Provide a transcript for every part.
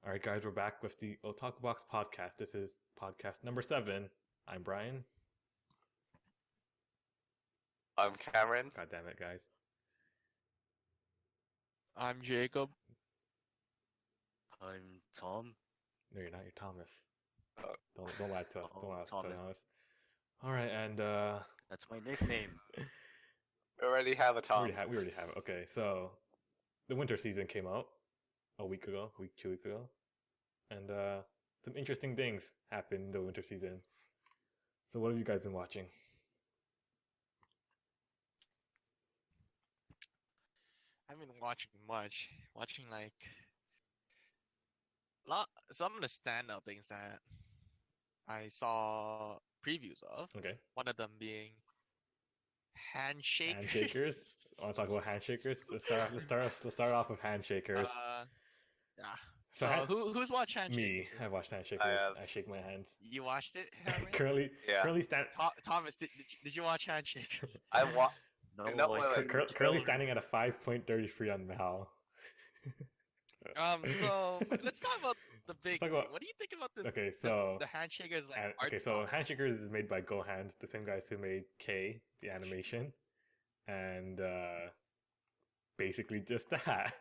All right, guys, we're back with the Otaku Box Podcast. This is podcast number 7. I'm Brian. I'm Cameron. God damn it, guys. I'm Jacob. I'm Tom. No, you're not. You're Thomas. Oh. Don't lie to us. Oh, Don't lie to Thomas. Thomas. All right, and That's my nickname. We already have a Tom. we already have it. Okay, so the winter season came out a week ago, 2 weeks ago, and some interesting things happened in the winter season. So, what have you guys been watching? I've been watching much. Watching like some of the standout things that I saw previews of. Okay, One of them being Handshakers. Handshakers. I want to talk about Handshakers. Let's start off with Handshakers. Yeah. So So who's watched Handshakers? Me, I've watched Handshakers. have. I shake my hands. You watched it, Cameron? currently, Yeah. Thomas, did you watch Handshakers? I want. No, And that like, was- currently standing at a 5.33 on Mal. So let's talk about the big. talk about- What do you think about this? Okay, this- so the Handshakers like art okay, so style? Handshakers is made by GoHands, the same guys who made K, the animation, and basically just that.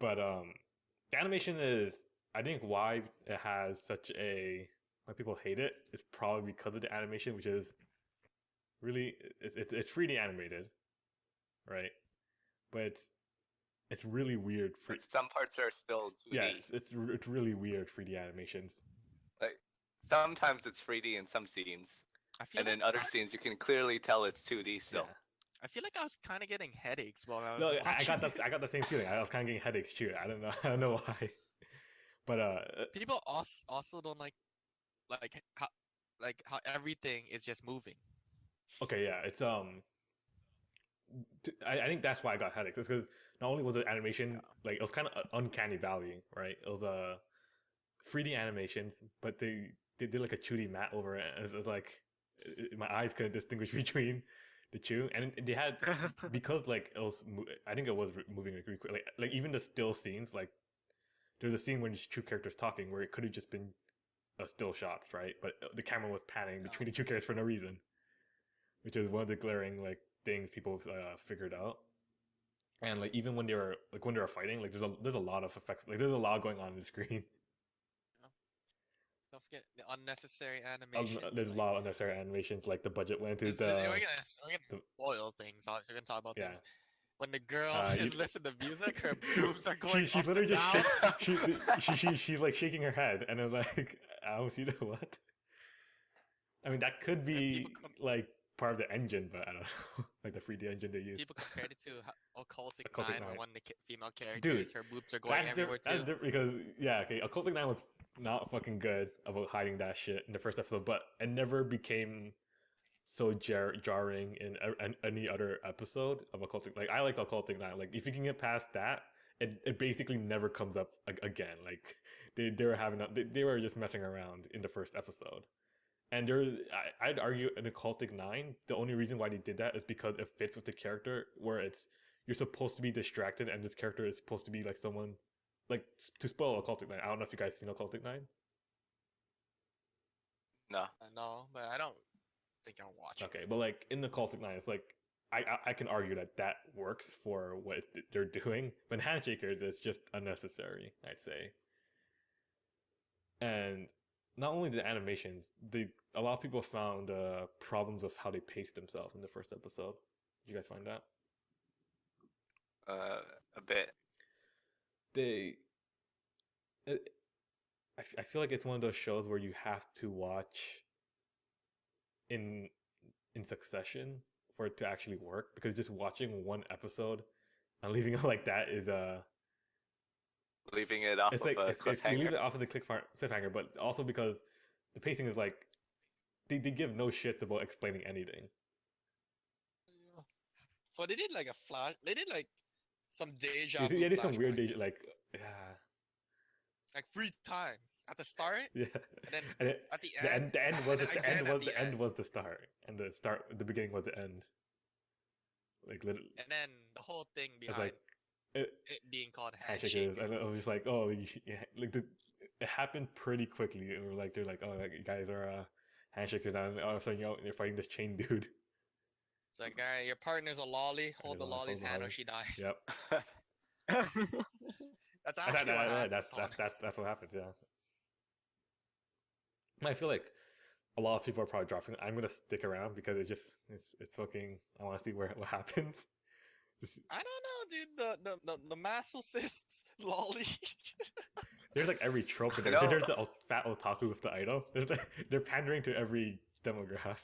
But the animation is, I think, why it has such a why people hate it is probably because of the animation, which is really it's 3D animated, right? But it's really weird. But some parts are still 2D. Yeah, it's really weird 3D animations. Sometimes it's 3D in some scenes, I feel and like in other scenes you can clearly tell it's 2D still. I feel like I was kind of getting headaches while I was No, watching. I got the same feeling. I was kind of getting headaches too. I don't know why. But People also don't like how everything is just moving. okay, yeah, it's I think that's why I got headaches. It's because not only was it animation, like it was kind of uncanny valley, right? It was 3D animations, but they did like a 2D matte over it. And it's like my eyes couldn't distinguish between the two, and they had because like it was. I think it was moving like really quick. Like even the still scenes, like there's a scene when these two characters talking where it could have just been still shots, right? But the camera was panning between the two characters for no reason, which is one of the glaring like things people figured out. And like even when they were fighting, like there's a lot of effects. Like there's a lot going on the screen. Don't forget the unnecessary animations. There's a lot of unnecessary animations. Like the budget went to We're the gonna spoil things. Obviously, we're gonna talk about Yeah. things. When the girl You- is listening to music, her boobs are going she's up literally and down. just she's like shaking her head, and I'm like, I don't see the what. I mean, that could be people like part of the engine, but I don't know, like the 3D engine they use. People compared it to Occultic Occultic 9, where Nine. one of the female characters, her boobs are going That's everywhere different. That's too. different because yeah, okay, Occultic 9 was not fucking good about hiding that shit in the first episode, but it never became so jarring in any other episode of Occultic. Like I liked Occultic 9. Like if you can get past that, it basically never comes up again. Like they were having they were just messing around in the first episode. And I'd argue in Occultic 9, the only reason why they did that is because it fits with the character, where you're supposed to be distracted, and this character is supposed to be like someone, like to spoil Occultic 9. I don't know if you guys seen Occultic 9. No. I know, but I don't think I'll watch it. Okay, but like in the Occultic 9, it's like I can argue that works for what they're doing, but Handshakers is just unnecessary, I'd say. And not only the animations, a lot of people found problems with how they paced themselves in the first episode. Did you guys find that? A bit. I feel like it's one of those shows where you have to watch in succession for it to actually work, because just watching one episode and leaving it like that is Leaving it off it's of like a you leave cliffhanger. it off of the cliffhanger, but also because the pacing is like they give no shits about explaining anything. But they did like a flash. They did like some deja Yeah, vu. they did some weird flashbacks, like yeah. like 3 times at the start, Yeah, and then and at the the end. end was and then the end again at was the end was the start, and the beginning was the end. Like literally, And then the whole thing it's behind like it It being called handshakers, and it was handshakers. just like, oh, like it happened pretty quickly. And we're like, they're like, oh, like, you guys are handshakers, and all of a sudden, they're fighting this chain dude. It's like, all right, your partner's a lolly. Hold the Hold lolly's the hand or lolly. she dies. Yep. That's actually what happens, That's what happens. Yeah. I feel like a lot of people are probably dropping. I'm gonna stick around because it's fucking. I want to see what happens. I don't know, dude. The masochist lolly. There's like every trope in there. No. There's the fat otaku with the idol. They're pandering to every demographic.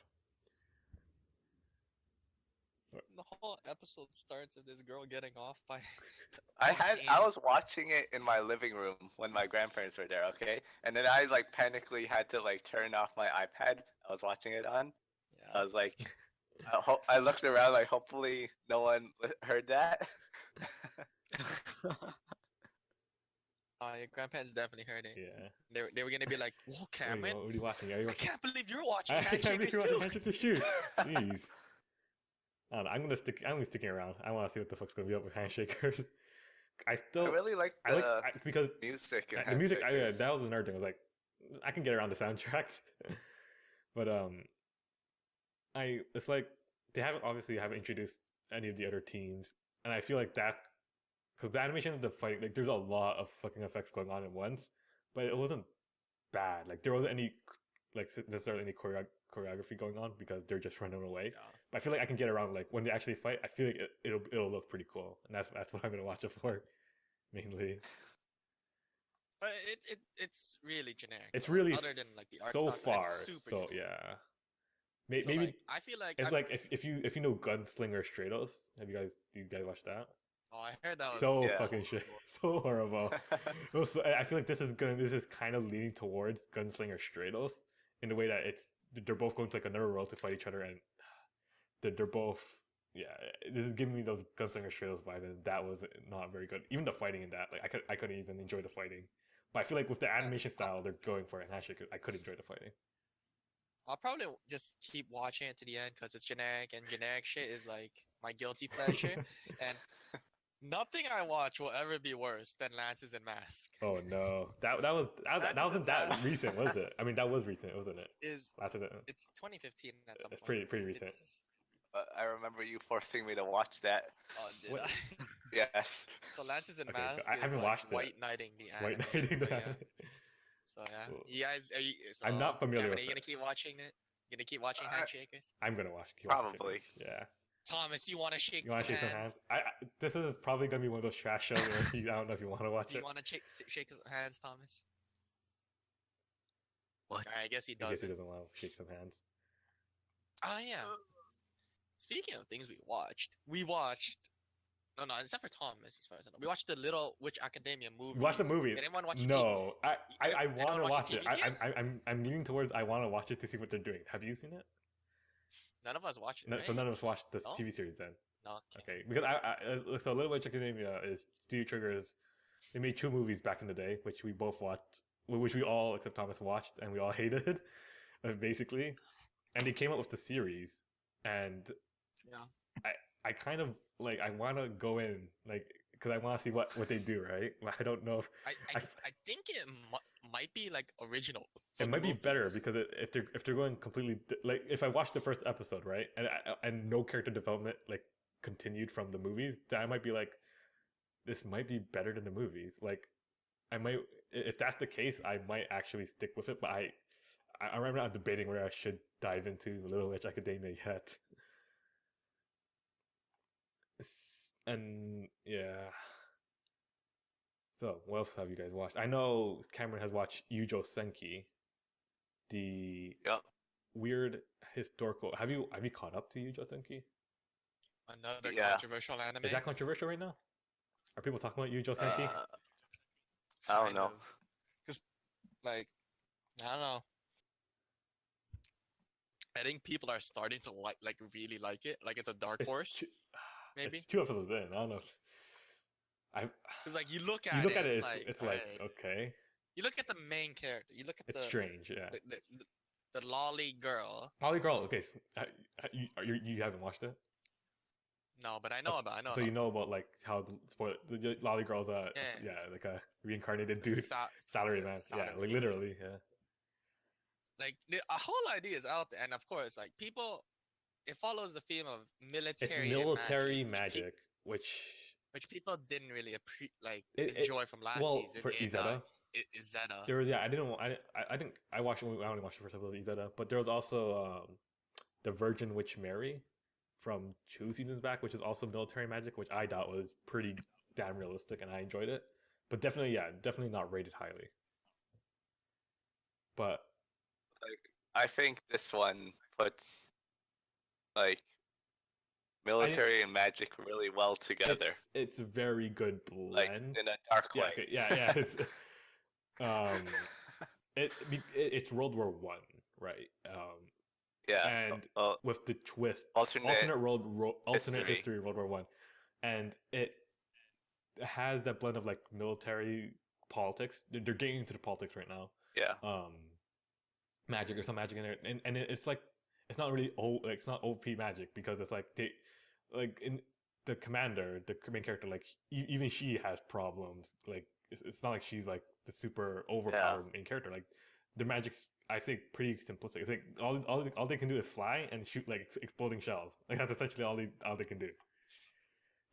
The whole episode starts with this girl getting off by. I was watching it in my living room when my grandparents were there, okay? And then I like panically had to like turn off my iPad I was watching it on. I Yeah. was like, I looked around like hopefully no one heard that. Your grandparents definitely heard it. Yeah. They were gonna be like, "Whoa, Cameron! What are you watching? Are you I can't believe you're watching I can't believe Handshakers you're too." watching Handshakers too. Jeez. I don't know, I'm gonna sticking around. I want to see what the fuck's gonna be up with Handshakers. I really like because music. the music. That was another thing. I was like, I can get around the soundtracks, but it's like they haven't introduced any of the other teams, and I feel like that's because the animation of the fight, like there's a lot of fucking effects going on at once, but it wasn't bad. Like there wasn't any like necessarily any choreography going on because they're just running away. Yeah. But I feel like I can get around like when they actually fight. I feel like it'll look pretty cool, and that's what I'm gonna watch it for, mainly. But it's really generic. It's though. really other than like the art so style, far. it's super So generic. yeah, So, maybe like, I feel like it's like if you know Gunslinger Stratos. Do you guys watch that? Oh, I heard that was So Yeah. fucking shit, so horrible. I feel like this is kind of leaning towards Gunslinger Stratos in the way that they're both going to like another world to fight each other, and they're both this is giving me those Gunslinger Stratos vibe, and that was not very good. Even the fighting in that, like I couldn't even enjoy the fighting. But I feel like with the animation style they're going for in Handshake, I could enjoy the fighting. I'll probably just keep watching it to the end because it's generic, and generic shit is like my guilty pleasure. And nothing I watch will ever be worse than Lances and Mask. Oh no, that wasn't that recent, was it? I mean, that was recent, wasn't it? It's 2015 at some It's point. pretty recent. It's- I remember you forcing me to watch that. Oh, did What? I? Yes. So Lances and Okay, Mask I is haven't like watched it. white knighting the anime. White Knighting. but yeah. So yeah, Cool. you guys, so, I'm not familiar Cameron, with are you gonna it. keep watching it? You gonna keep watching Handshakers? I'm gonna watch. Keep watching it. Probably. Yeah. Thomas, you want to shake You want some to shake hands? some hands? This is probably gonna be one of those trash shows where I don't know if you want to watch Do you it. want to shake some hands, Thomas? What? I guess he I guess he doesn't. doesn't want to shake some hands. Oh yeah. Speaking of things we watched. No, except for Thomas, as far as I know. We watched the Little Witch Academia movie. You watched the movie? Did anyone watch it? No, I Anyone want to watch watch the it. TV series? I'm leaning towards I want to watch it to see what they're doing. Have you seen it? None of us watched it. No, right? so none of us watched the No? TV series then. No. Okay, because so Little Witch Academia is Studio Trigger's. They made 2 movies back in the day, which we both watched, which we all except Thomas watched, and we all hated, basically. And they came up with the series, and Yeah. I kind of like I want to go in like because I want to see what they do, right? But I don't know if I think it might be like original. for it the might be better movies. because if they're going completely like if I watched the first episode, right, and no character development like continued from the movies, then I might be like, this might be better than the movies. Like, I might if that's the case, I might actually stick with it. But I'm not debating whether I should dive into Little Witch Academia yet. And yeah. So what else have you guys watched? I know Cameron has watched Yujo Senki, the Yep. weird historical. Have you caught up to Yujo Senki? Another Yeah. controversial anime. Is that controversial right now? Are people talking about Yujo Senki? I don't know. Because, like, I don't know. I think people are starting to really like it. Like it's a dark horse, maybe. It's 2 episodes in. I don't know. Because like you look You at look it, at it. it's It's like, like alright. okay. You look at the main character. You look at It's strange. Yeah. the lolly girl. Molly Girl. Okay. So, you haven't watched it? No, but I know about. I know. So you about know about like how the lolly girl's like a reincarnated dude, salary man. Yeah, like literally, yeah. Like the a whole idea is out there, and of course, like people, it follows the theme of It's military, military and magic, which people didn't really it enjoy from last well season for in Izetta. Izetta. There was I didn't I watched I only watched the first episode of Izetta, but there was also the Virgin Witch Mary from 2 seasons back, which is also military magic, which I thought was pretty damn realistic and I enjoyed it. But definitely not rated highly. But Like, I think this one puts like military and magic really well together. It's a very good blend. Like in a dark way. Yeah. It's World War One, right? Yeah. And with the twist, alternate history of World War One, and it has that blend of like military politics. They're getting into the politics right now. Yeah. Magic or some magic in there, and it's like it's not really it's not OP magic because it's like they like in the commander, the main character, like even she has problems. Like it's not like she's like the super overpowered main character. Like the magic's I think pretty simplistic. It's like all they can do is fly and shoot like exploding shells. Like that's essentially all they can do.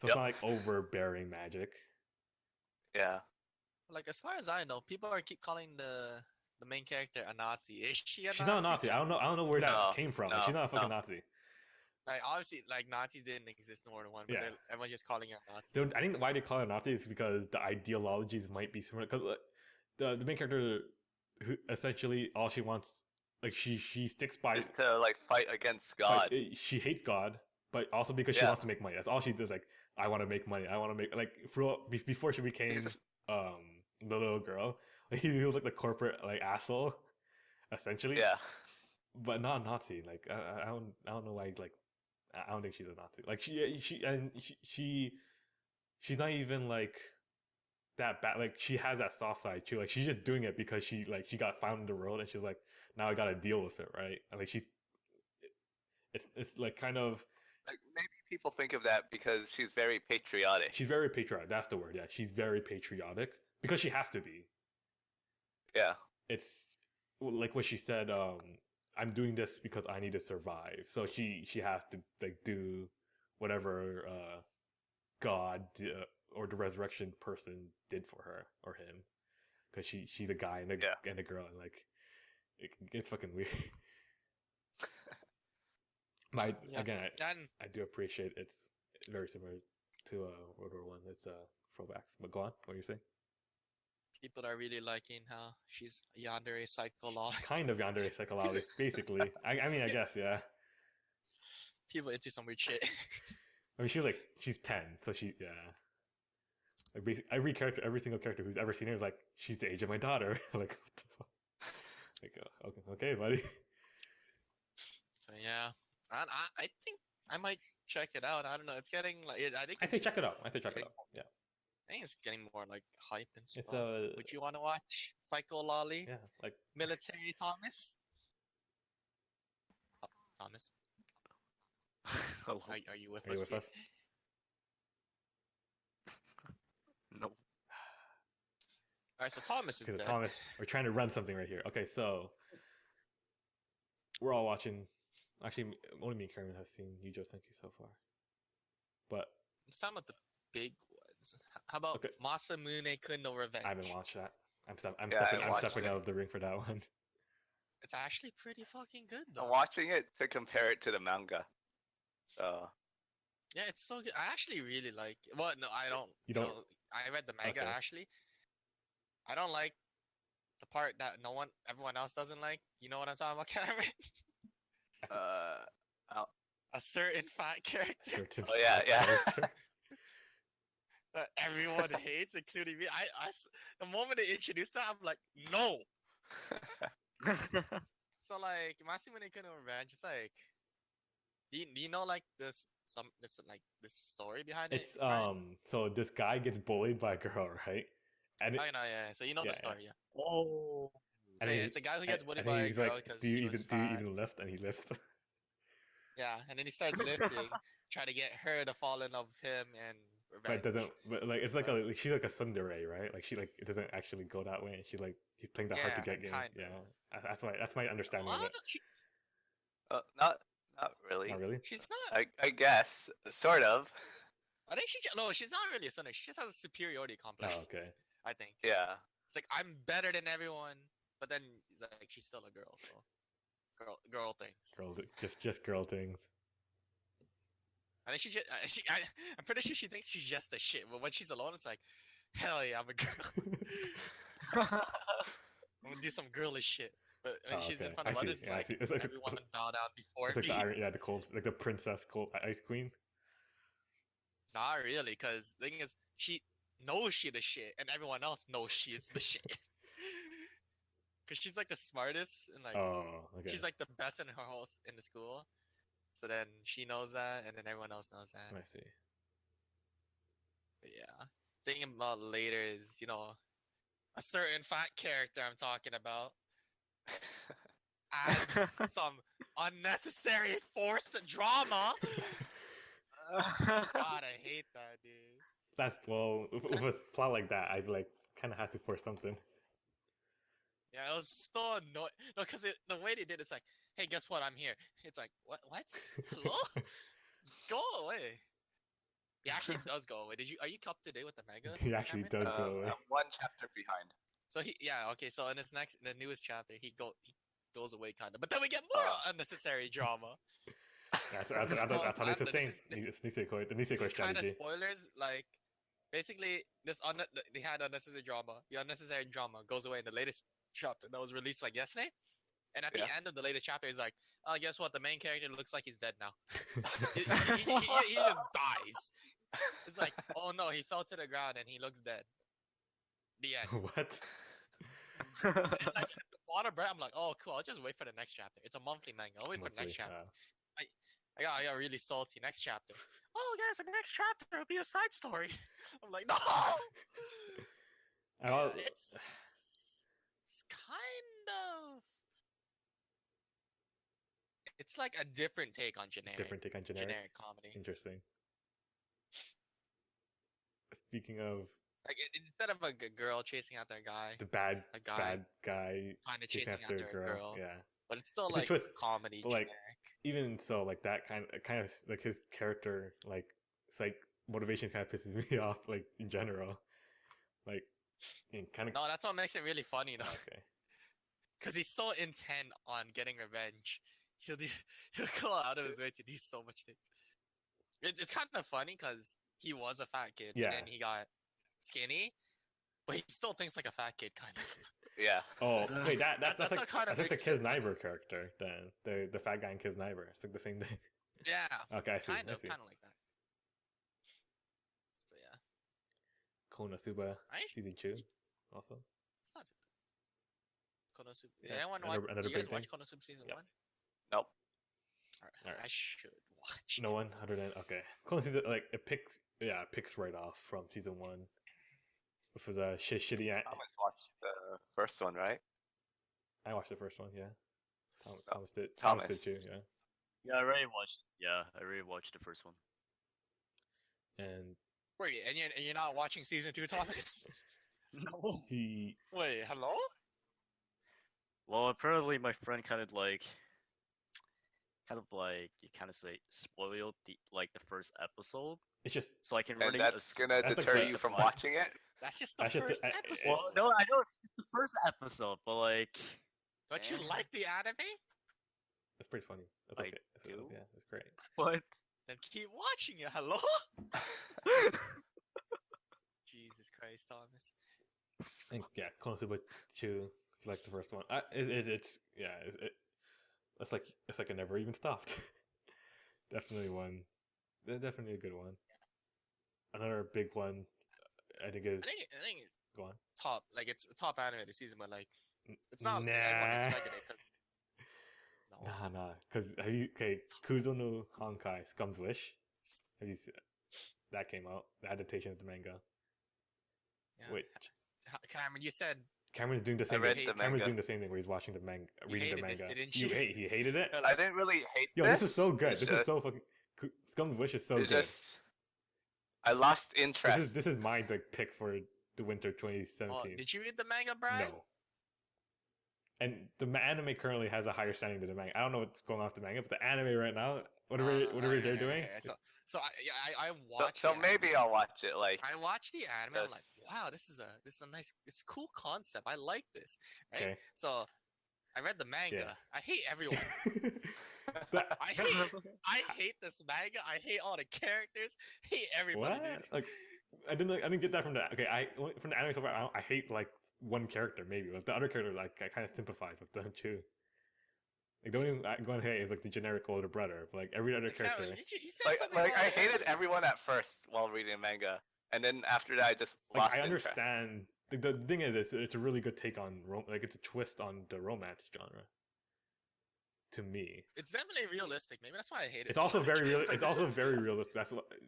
So it's not like overbearing magic. Yeah. Like as far as I know, people keep calling the main character a Nazi. Is she a Nazi? She's not a Nazi. I don't know where that came from. Like, she's not a fucking Nazi. Like obviously, like Nazis didn't exist in World War One, but everyone's just calling her a Nazi. I think why they call her Nazi is because the ideologies might be similar. Because the main character, who essentially all she wants, like she sticks by, is to like fight against God. She hates God, but also because she wants to make money. That's all she does. Like I want to make money. I want to make before she became the little girl. Like, he was like the corporate like asshole, essentially. Yeah. But not Nazi. Like I don't know why. Like I don't think she's a Nazi. Like she's not even like that bad. Like she has that soft side too. Like she's just doing it because she got found in the road and she's like, now I gotta deal with it, right? And like it's like kind of like maybe people think of that because she's very patriotic. She's very patriotic. That's the word. Yeah, she's very patriotic because she has to be. Yeah. It's like what she said. I'm doing this because I need to survive. So she has to like do whatever God or the resurrection person did for her or him, because she's a guy and a girl, and like it's fucking weird. Again, I do appreciate it's very similar to World War One. It's throwbacks. But go on, what are you saying? People are really liking how she's yandere psychology. Kind of yandere psychology, basically. I mean, I guess, yeah. People into some weird shit. I mean, she's 10, so like basically every single character who's ever seen her is like, she's the age of my daughter. Like, what the fuck? Like, okay, buddy. So yeah, I think I might check it out. I don't know. It's getting like I say check it out. Yeah. I think it's getting more like hype and stuff. It's Would you want to watch Psycho Lolly? Yeah, like Military Thomas. Thomas. Are you with us? No. Alright, so Thomas is dead. Thomas, we're trying to run something right here. Okay, so we're all watching. Actually, only me and Karen have seen Yujo Senki so far. But it's time about the big ones. How about Masamune Kun no Revenge? I haven't watched that. I'm stepping out of the ring for that one. It's actually pretty fucking good though. I'm watching it to compare it to the manga. So yeah, it's so good. I actually really like. Well, no, I don't. You don't. I read the manga actually. I don't like the part that everyone else doesn't like. You know what I'm talking about, Cameron? A certain fat character. Oh yeah. That everyone hates, including me. The moment they introduced that, I'm like, no. So like, Masamune Kun no Revenge, it's like, do you know like this story behind it? It's so this guy gets bullied by a girl, right? And I know, yeah. So you know the story, yeah. Oh. So it's a guy who gets bullied by a girl like, because do you he was fat. even lift? And he lifts. Yeah, and then he starts lifting, try to get her to fall in love with him and But it revenge. doesn't. But like it's like she's like a tsundere, right? Like she like it doesn't actually go that way. She like he's playing the hard to Yeah, get game. kind Yeah, of. that's my understanding of Well, it. Not really. Not really. she's not. I guess sort of. I think no, she's not really a sinner. She just has a superiority Oh, complex. okay. I think Yeah. it's like I'm better than everyone, but then it's like she's still a girl, so girl things. Girl, just girl things. I think I'm pretty sure she thinks she's just a shit, but when she's alone, it's like, hell yeah, I'm a girl. I'm gonna do some girlish shit. But when she's in front of others, Yeah, I like see. It's like everyone bow down before it's like me. the cold, like the princess cold ice queen. Not really, because the thing is, she knows she the shit, and everyone else knows she is the shit. Because she's like the smartest, and like Oh, okay. she's like the best in her whole in the school. So then she knows that, and then everyone else knows that. I see. But yeah, thinking about later is a certain fat character I'm talking about adds some unnecessary forced drama. God, I hate that, dude. That's with a plot like that, I like kind of have to force something. Yeah, it was so annoying. No, because the way they did it's like, hey, guess what? I'm here. It's like, what? Hello? Go away. He actually does go away. Are you up to date with the manga? He actually Cameron? does go away. I'm one chapter behind. So okay. So in the newest chapter, he goes away kind of, but then we get more unnecessary drama. That's how they sustain it's Nisekoi, the This Nisekoi is kind of strategy. spoilers. Like, basically, they had unnecessary drama. The unnecessary drama goes away in the latest chapter that was released like yesterday. And at the end of the latest chapter, he's like, "Oh, guess what? The main character looks like he's dead now. he just dies. It's like, oh no, he fell to the ground and he looks dead. The end." What? Like, the bottom bread, I'm like, oh cool. I'll just wait for the next chapter. It's a monthly manga. I'll wait for the next chapter. I got really salty. Next chapter. Oh guys, the next chapter will be a side story. I'm like, no. It's kind of. It's like a different take on generic. Different take on generic comedy. Interesting. Speaking of, like instead of a girl chasing after a guy, the bad guy kind of chasing after a girl. Yeah, but it's still it's like a twist, comedy. But like, even so, like that kind of like his character, like it's like motivations kind of pisses me off. Like in general, like kind of. No, that's what makes it really funny though. Okay. Because he's so intent on getting revenge. He'll go out of his way to do so much things. It's kind of funny because he was a fat kid, and then he got skinny, but he still thinks like a fat kid, kind of. Yeah. Oh, wait, that's like kind of like the Kisniver character, then the fat guy in Kisniver. It's like the same thing. Yeah. Okay, I see. Kind of like that. So yeah. Konosuba season 2, also. It's not too bad. Konosuba. Yeah, you guys watch Konosuba season 1? Nope. Alright. I should watch. No one other than Konosuba, like it picks right off from season 1. Which was a shitty. I always watched the first one, right? I watched the first one, yeah. Thomas did. Thomas did too, yeah. Yeah, I already watched the first one. And wait, and you're not watching season 2, Thomas? No. Wait, hello? Well, apparently my friend kind of you kind of say spoiled the first episode. It's just so I can and really. That's gonna deter you from watching it. That's just the first episode. Well, no, I know it's the first episode, but like. Don't you like the anime? It's pretty funny. It's okay. Yeah, it's great. But then keep watching it. Hello? Jesus Christ, Thomas. And yeah, Konosuba 2, if you like the first one, it's like it never even stopped. Definitely one. Definitely a good one. Another big one, I think is. I think go on. Top, like it's a top anime this season, but like it's not. Nah. Everyone expected it because. No. Nah. Because Kuzo no Honkai, Scum's Wish. Have you seen it? That came out. The adaptation of the manga. Yeah. Wait. Cameron, you said Cameron's doing the I same read thing. the Cameron's manga. doing the same thing where he's watching the manga, You reading the hated this, manga. didn't You you? hate? He hated it. You're I didn't really hate Yo, this is so good. It's This just, is so fucking. Scum's Wish is so it's good. just I lost interest. This is my like pick for the winter Oh, 2017. did you read the manga, Brian? No. And the anime currently has a higher standing than the manga. I don't know what's going on with the manga, but the anime right now, whatever they're doing. Okay. So I So, watched. so the maybe anime. I'll watch it. Like, I watched the anime. I'm like, Yes. wow, this is a nice, it's a cool concept. I like this. Right. Okay. So I read the manga. Yeah. I hate everyone. But- I hate this manga. I hate all the characters. Hate everybody, what? dude. Like, I didn't get that from the from the anime so far. I hate like one character maybe, but the other character like I kind of sympathize with them too. Like don't even go on hate is like the generic older brother, but like every other character. You said something like I about hated everyone at first while reading manga, and then after that I just lost Like I interest. understand. The thing is, it's a really good take on like it's a twist on the romance genre. To me, It's definitely realistic. Maybe that's why I hate it. it's so also much. very real. It's like, It's also this is- very realistic.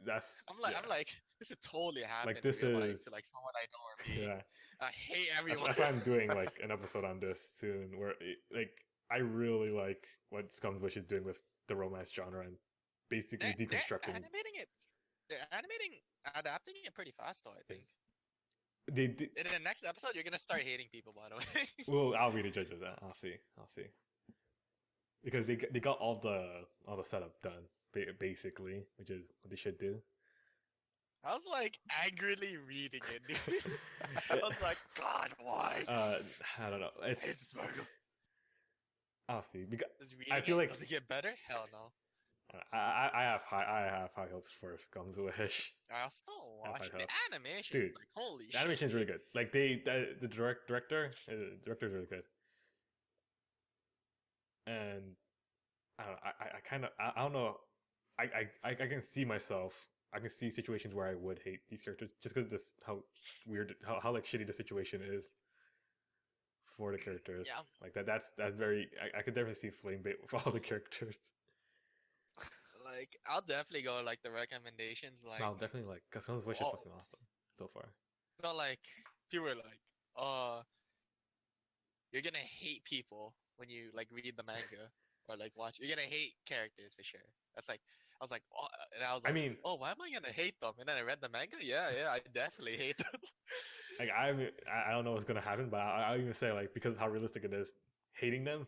That's. I'm like, yeah. this would totally happen. Like, this in real life is- to like someone I know or me. Yeah. I hate everyone. That's why I'm doing like an episode on this soon, where like I really like what Scum's Wish is doing with the romance genre and basically They're deconstructing. animating it. They're adapting it pretty fast, though. I think. They In the next episode, you're gonna start hating people. By the way. well, I'll be the judge of that. I'll see. Because they got all the setup done basically, which is what they should do. I was like angrily reading it, dude. I was like, God, why? I don't know. I hate this manga. I'll see. Because Does reading I feel like does it get better? Hell no. I have high hopes for Scum's Wish. I'll still Have watch high it. The hopes. animation, Dude, is like holy shit. The animation is really good. Like the director is really good. And I don't know, I don't know. I can see myself. I can see situations where I would hate these characters just because this how weird how like shitty the situation is for the characters. Yeah. Like that's very I could definitely see flame bait with all the characters. Like, I'll definitely go like the recommendations. Like, I'll definitely like because Scum's Wish is Oh. fucking awesome so far. not like people are like, you're gonna hate people when you like read the manga or like watch. You're gonna hate characters for sure. That's like I was like, oh, and I was I like, mean, oh, why am I gonna hate them? And then I read the manga. Yeah, I definitely hate them. like I don't know what's gonna happen, but I'll even say like because of how realistic it is, hating them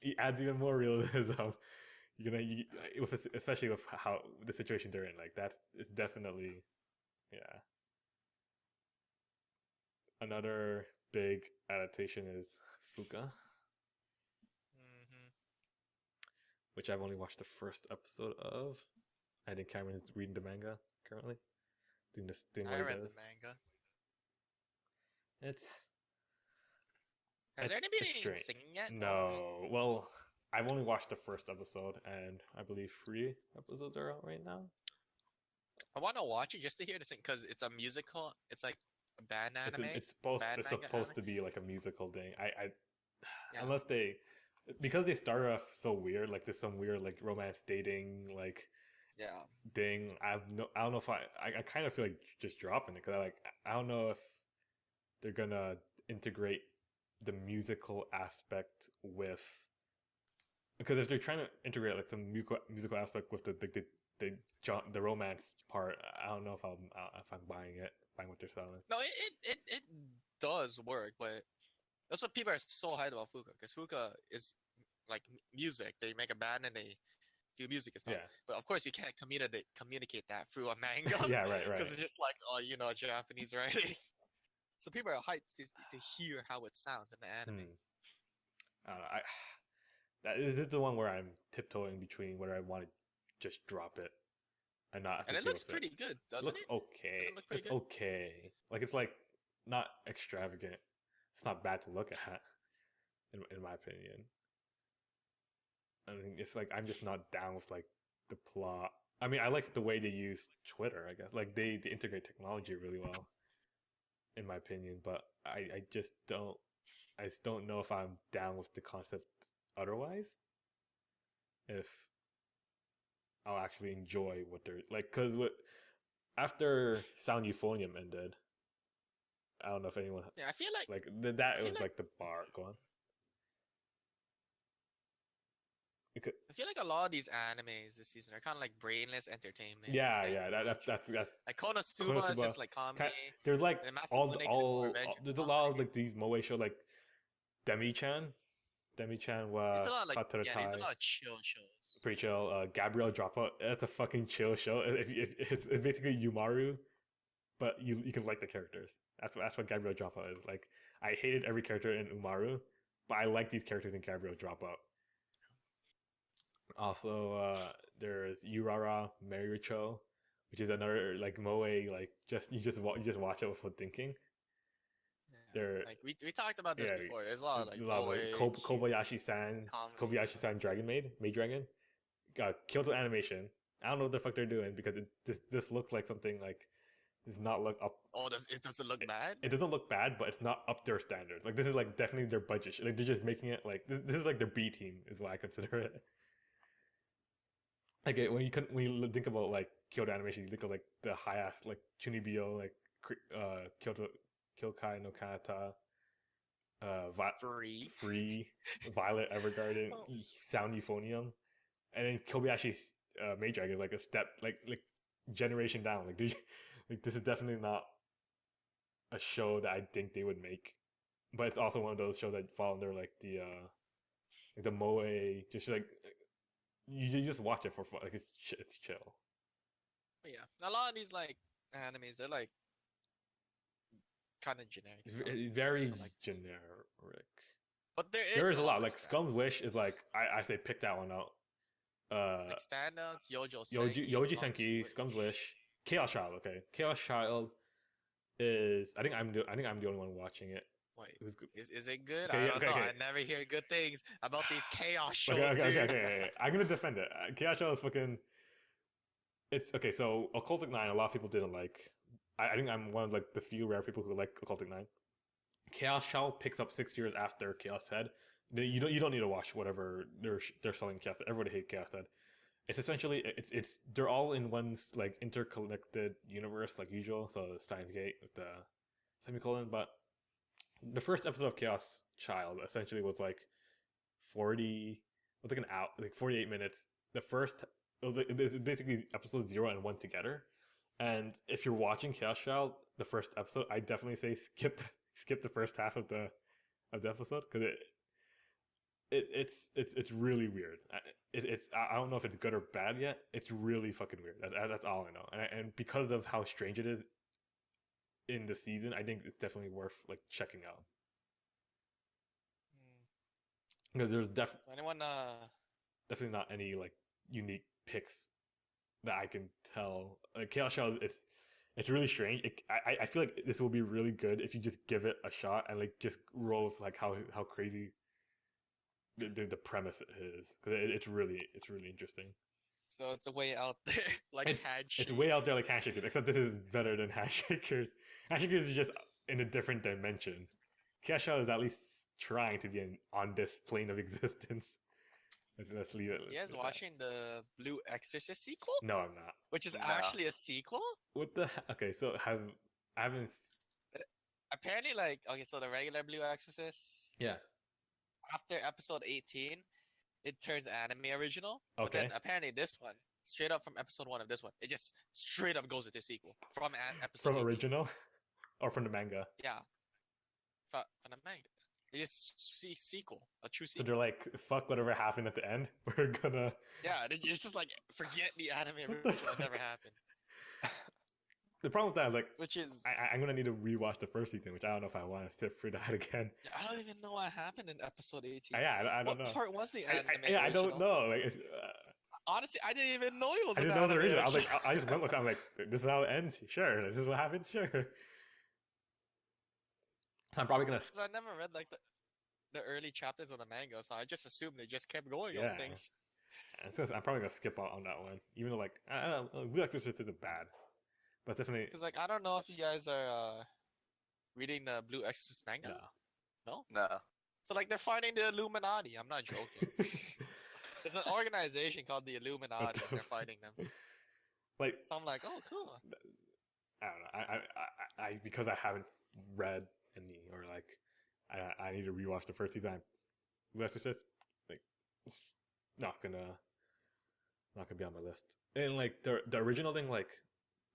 it adds even more realism. Especially with how the situation they're in, like it's definitely, yeah. Another big adaptation is Fuka, hmm which I've only watched the first episode of. I think Cameron's reading the manga currently, doing what I he read does. the manga. It's Has there it's been any strange. singing yet? No, well, I've only watched the first episode, and I believe 3 episodes are out right now. I want to watch it just to hear the sing because it's a musical. It's like a band anime. It's Bad it's manga supposed to anime? be like a musical thing. Yeah. Unless because they started off so weird, like there's some weird like romance dating like Yeah. thing. I don't know if I kind of feel like just dropping it because I don't know if they're gonna integrate the musical aspect with, because if they're trying to integrate like some musical aspect with the romance part, I don't know if I'm buying what they're selling. No, it does work, but that's what people are so hyped about Fuka because Fuka is like music. They make a band and they do music and stuff. Yeah. But of course, you can't communicate that through a manga. Yeah, right. Because it's just like, Japanese writing. So people are hyped to hear how it sounds in the anime. I don't know. This is the one where I'm tiptoeing between whether I want to just drop it and not. Have to And it deal looks with pretty good, It doesn't looks it? okay. Does it look pretty It's good? okay. Like it's like not extravagant. It's not bad to look at, in my opinion. I mean, it's like I'm just not down with like the plot. I mean, I like the way they use Twitter. I guess like they integrate technology really well, in my opinion. But I just don't know if I'm down with the concept otherwise. If I'll actually enjoy what they're like, because after Sound Euphonium ended, I don't know if anyone Yeah, I feel like that I feel was like the bar. Go on. I feel like a lot of these animes this season are kind of like brainless entertainment. Yeah, like, yeah, that's like Konosuba is Konosuba. just like comedy. There's like And all Masamune there's a lot of like these moe show like Demi-chan wa There's a lot of like Katarai. there's a lot of chill shows. Pretty chill. Gabriel Dropout. That's a fucking chill show. If it's basically Yumaru, but you can like the characters. That's what Gabriel Dropout is. Like I hated every character in Umaru, but I like these characters in Gabriel Dropout. Also, there's Urara Mariucho, which is another like moe. Like you just watch it without thinking. Yeah, like we talked about this before. There's a lot of like Kobayashi-san, Dragon Maid Dragon. Kyoto Animation. I don't know what the fuck they're doing because this looks like something like does not look up. Oh, it doesn't look bad? It doesn't look bad, but it's not up their standards. Like this is like definitely their budget. Like they're just making it like this is like their B team is what I consider it. Like when you think about like Kyoto Animation, you think of like the high ass like Chunibyo, like Kyokai no Kanata, Free, Violet Evergarden, Sound Euphonium, and then Kobayashi's Major is like a step like generation down. Like this is definitely not a show that I think they would make, but it's also one of those shows that fall under like the moe, just like you just watch it for fun. Like it's chill. But yeah, a lot of these like animes, they're like kind of generic. Very so, like, generic. But there is a lot. Like Scum's Wish is like I say pick that one out. Like standouts, Yoji Senki, Scum's Wish, Chaos Child. Okay, Chaos Child is I think I'm the only one watching it. Wait, it was good. Is it good? I don't know. I never hear good things about these chaos shows. Okay. I'm gonna defend it. Chaos Child is fucking. It's okay. So Occultic 9, a lot of people didn't like. I think I'm one of like the few rare people who like Occultic 9. Chaos Child picks up 6 years after Chaos Head. You don't need to watch whatever they're selling Chaos Head. Everybody hates Chaos Head. It's essentially it's they're all in one like interconnected universe like usual. So Steins Gate with the semicolon, but the first episode of Chaos Child essentially was like 48 minutes. The first it was basically episodes 0 and 1 together. And if you're watching Chaos Child, the first episode, I definitely say skip the first half of the episode because it's really weird. I don't know if it's good or bad yet. It's really fucking weird. That's all I know. And because of how strange it is in the season, I think it's definitely worth like checking out. Because there's definitely not any like unique picks that I can tell. Like Chaos Child, it's really strange. I feel like this will be really good if you just give it a shot and like just roll with like how crazy the premise is, because it's really interesting. So it's a way out there, like Handshakers. It's way out there like Handshakers, except this is better than Handshakers. Handshakers is just in a different dimension. Chaos Child is at least trying to be on this plane of existence. Let's leave it. You guys watching the Blue Exorcist sequel? No, I'm not. Which is actually a sequel? What the okay, so I haven't... Apparently, like, okay, so the regular Blue Exorcist... Yeah. After episode 18, it turns anime original. Okay. But then apparently this one, straight up from episode 1 of this one, it just straight up goes into sequel. From episode From 18. original? Or from the manga? Yeah. From the manga. It is sequel, a true sequel. So they're like, fuck whatever happened at the end. We're gonna... Yeah, it's just like, forget the anime original. It never happened. The problem with that is like, which is I'm gonna need to rewatch the first season, which I don't know if I want to sit through that again. I don't even know what happened in episode 18. Yeah, I don't know. What part was the anime? I don't know. Like, honestly, I didn't even know it was. I didn't know the original. I was like, I just went with it. I'm like, this is how it ends. Sure, this is what happens. Sure. So I'm probably gonna. Because I never read like the early chapters of the manga, so I just assumed they just kept going on things. I'm probably gonna skip out on that one, even though like I don't know, Blue Exorcist isn't bad. But definitely, because like I don't know if you guys are reading the Blue Exorcist manga. No. So like they're fighting the Illuminati. I'm not joking. There's an organization called the Illuminati, and they're fighting them. Like, so I'm like, oh, cool. I don't know. I because I haven't read any or like I need to rewatch the first season. Blue Exorcist, like, it's not gonna be on my list. And like the original thing, like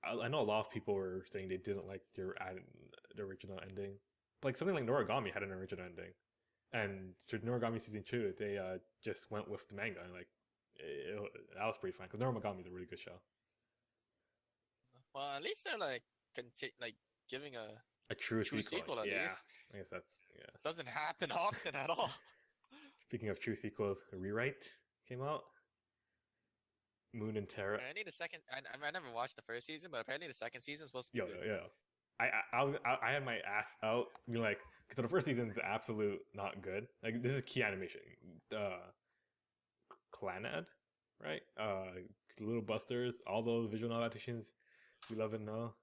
I know a lot of people were saying they didn't like the original ending. Like something like Noragami had an original ending, and so Noragami season 2 they just went with the manga and like that was pretty fun because Noragami is a really good show. Well, at least they're like giving A true sequel at yeah. least. I guess that's yeah. This doesn't happen often at all. Speaking of true sequels, Rewrite came out. Moon and Terra. I need a second. I never watched the first season, but apparently the second season is supposed to be Yo, good. yeah. I had my ass out, being like, because the first season is absolute not good. Like this is key animation, Clanad, right? Little Busters, all those visual novel adaptations we love and know.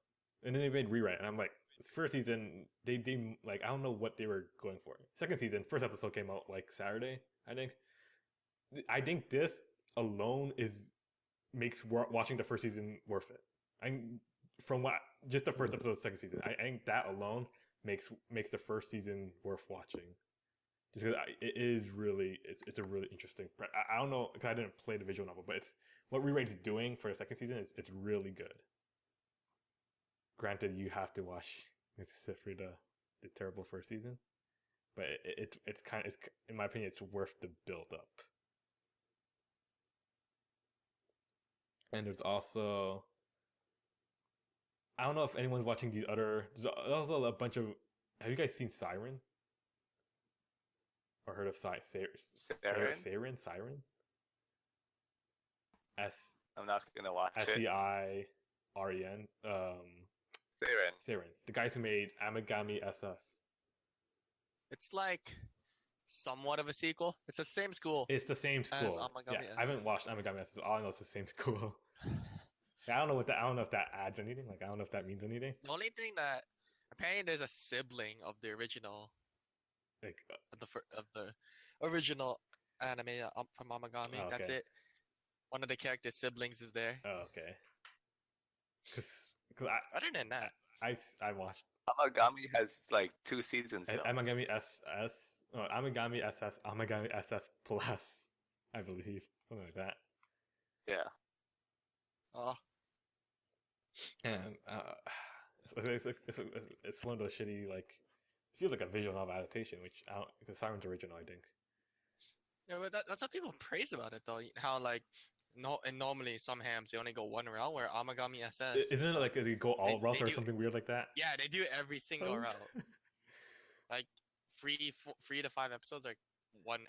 And then they made Rewrite, and I'm like, this first season they like I don't know what they were going for. Second season, first episode came out like Saturday, I think. I think this alone makes watching the first season worth it. From what just the first episode of the second season, I think that alone makes the first season worth watching. Just because it's a really interesting. I don't know because I didn't play the visual novel, but it's what Rewrite's doing for the second season is it's really good. Granted, you have to watch for the terrible first season, but it's in my opinion it's worth the build up. And there's also, I don't know if anyone's watching these other. There's also a bunch of. Have you guys seen Siren? Or heard of Siren? Siren. I'm not gonna watch it. SEIREN. Siren. The guys who made Amagami SS. It's like somewhat of a sequel. It's the same school. It's the same school. Yeah, I haven't watched Amagami SS. All I know is the same school. Yeah, I don't know if that adds anything. Like I don't know if that means anything. The only thing that apparently there's a sibling of the original, like of the original anime from Amagami. Oh, okay. That's it. One of the characters' siblings is there. Oh, okay. Because other than that, I watched Amagami has like 2 seasons. Amagami SS. Oh, Amagami SS. Amagami SS Plus. I believe something like that. Yeah. Oh. And it's one of those shitty like it feels like a visual novel adaptation, which the Siren's original, I think. Yeah, but that's what people praise about it though. How like and normally some hams they only go one route, where Amagami SS isn't it like they go all routes or something weird like that? Yeah, they do every single route. Like 3 to 5 episodes, like one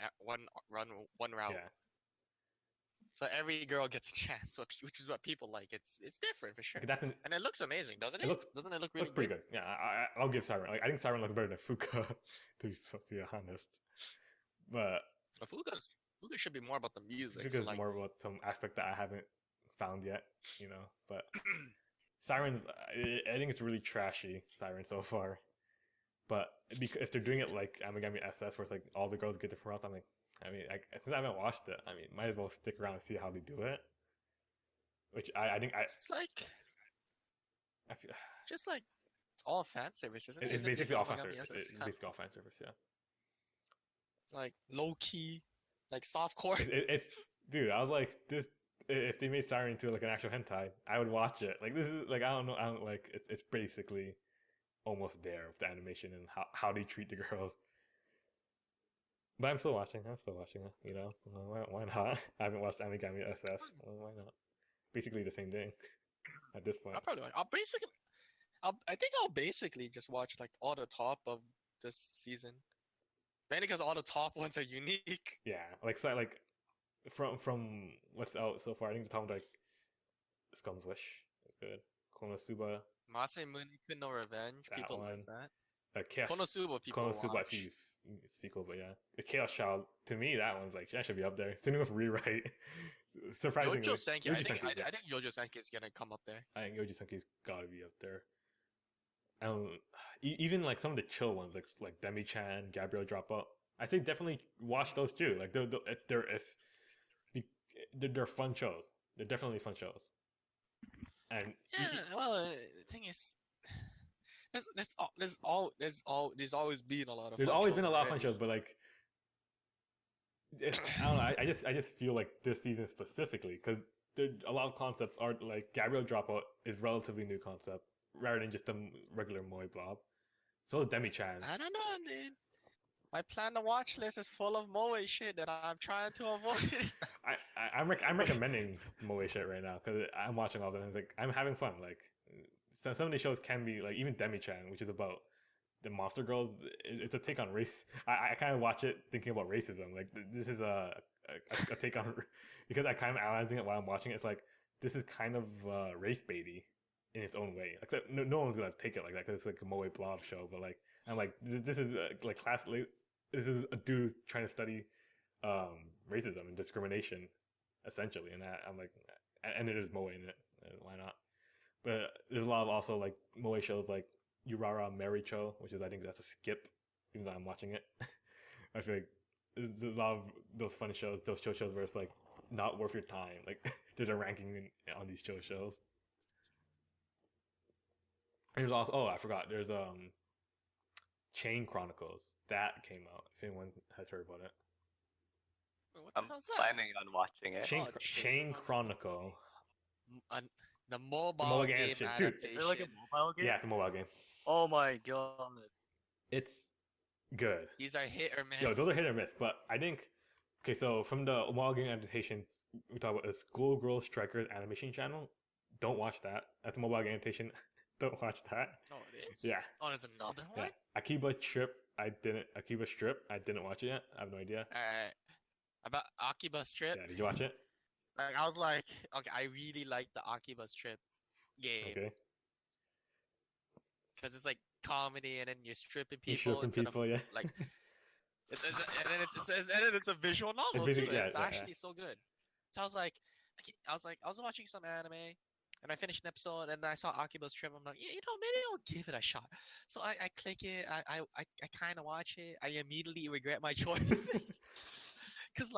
route. Yeah. So every girl gets a chance, which is what people like. It's different for sure. And it looks amazing, doesn't it? Doesn't it look really looks pretty good? Yeah, I'll give Siren. Like I think Siren looks better than Fuka, to be honest. But Fuka should be more about the music. Fuka's like, more about some aspect that I haven't found yet, you know. But Siren's, I think it's really trashy. Siren so far. But if they're doing it like Amagami SS, where it's like all the girls get different routes, I'm like. I mean, since I haven't watched it, I mean, might as well stick around and see how they do it. Which I think it's like I feel just like all fan service, isn't it? It's basically all fan service. It's basically all fan service, yeah. It's like low key, like softcore. It's dude. I was like, this. If they made Siren into like an actual hentai, I would watch it. Like this is like I don't like. It's basically almost there with the animation and how they treat the girls. But I'm still watching it, you know? Why not? I haven't watched Amagami SS. Why not? Basically the same thing at this point. I think I'll basically just watch like all the top of this season. Mainly because all the top ones are unique. Yeah, like from what's out so far, I think the top like Scum's Wish is good. Konosuba. Masamune no Revenge. People like that. Konosuba people watch. Sequel, but yeah, the Chaos Child. To me, that one's like that should be up there. Same with Rewrite. Surprisingly, Yojo Senki. I think Yojo Senki is gonna come up there. I think Yojo Senki's gotta be up there. Even like some of the chill ones, like Demi-chan, Gabriel Dropout. I think definitely watch those too. Like they're fun shows. They're definitely fun shows. And yeah, well, the thing is, There's always been a lot of. There's fun always shows been a lot of fun already, shows, so- but like, I don't know. I just feel like this season specifically because a lot of concepts are like Gabriel Dropout is relatively new concept rather than just a regular Moe blob. So is Demi-chan. I don't know, dude. My plan to watch list is full of moe shit that I'm trying to avoid. I'm recommending Moe shit right now because I'm watching all of them. It's like I'm having fun. Like some of these shows can be like even Demi-chan, which is about the monster girls. It's a take on race. I kind of watch it thinking about racism. Like this is a take on because I kind of analyzing it while I'm watching it. It's like this is kind of race baity in its own way. Except no one's gonna take it like that because it's like a Moe blob show. But like I'm like this is like class. This is a dude trying to study racism and discrimination, essentially, and I'm like, and it is Moe in it. Why not? But there's a lot of also like Moe shows like Urara Maricho, which is I think that's a skip, even though I'm watching it. I feel like there's a lot of those fun shows, those shows where it's like not worth your time. Like there's a ranking on these shows. And there's also I forgot. There's Chain Chronicles that came out. If anyone has heard about it, What the I'm hell's that? planning on watching it. Chain Chain Chronicle. The mobile mobile game game shit. Dude, adaptation. Is it like a mobile game? Yeah, it's a mobile game. Oh my god. It's good. These are hit or miss. Yo, those are hit or miss, but I think okay. So from the mobile game adaptations, we talk about the Schoolgirl Strikers animation channel. Don't watch that. That's a mobile game adaptation. Don't watch that. Oh, it is. Yeah. Oh, there's another Yeah. one. Akiba Strip. I didn't watch it yet. I have no idea. About Akiba Strip. Yeah, did you watch it? Like I was like, okay, I really like the Akiba Strip game Okay. because it's like comedy and then you're stripping You people stripping instead people, of yeah. like and then it's a visual novel too. basically- yeah, It's yeah, actually so good. So I was watching some anime and I finished an episode and I saw Akiba's Trip. I'm like, yeah, maybe I'll give it a shot. So I click it. I kind of watch it. I immediately regret my choices because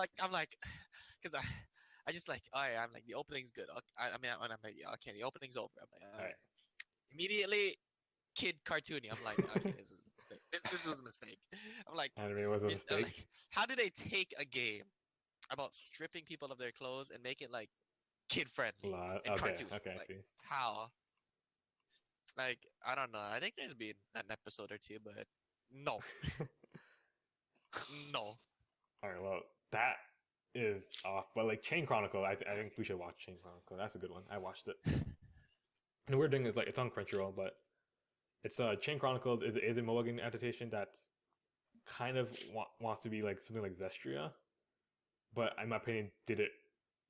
I just like, all right, I'm like the opening's good. I'm like, yeah, okay, the opening's over. I'm like, all right. Immediately, kid cartoony. I'm like, okay, this was a mistake. I'm like, Anime was a I'm mistake. like, how do they take a game about stripping people of their clothes and make it like kid friendly and Okay, cartoon? okay, I Like, see. how? Like, I don't know. I think there's been an episode or two, but no, no. All right, well, that is off. But like Chain Chronicle, I think we should watch Chain Chronicle. That's a good one. I watched it. And the weird thing is like it's on Crunchyroll, but it's Chain Chronicles is a mobile game adaptation that's kind of wants to be like something like Zestria, but in my opinion,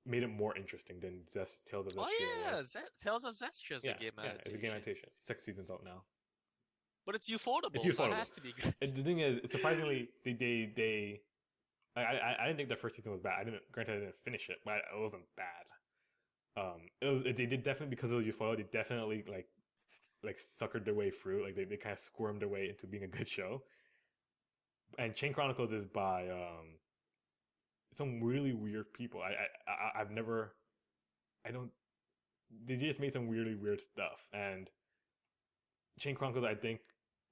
made it more interesting than just Tales of Zestria. Oh yeah, was. Tales of Zestria is Yeah, a game yeah, adaptation. it's a game adaptation. 6 seasons out now. But it's ufotable, It's so it ufotable. has to be good. And the thing is, surprisingly, they I didn't think the first season was bad. Granted, I didn't finish it, but it wasn't bad. They did definitely because of Euphoria. They definitely like suckered their way through. Like they kind of squirmed their way into being a good show. And Chain Chronicles is by some really weird people. I've never, I don't. They just made some really weird stuff, and Chain Chronicles I think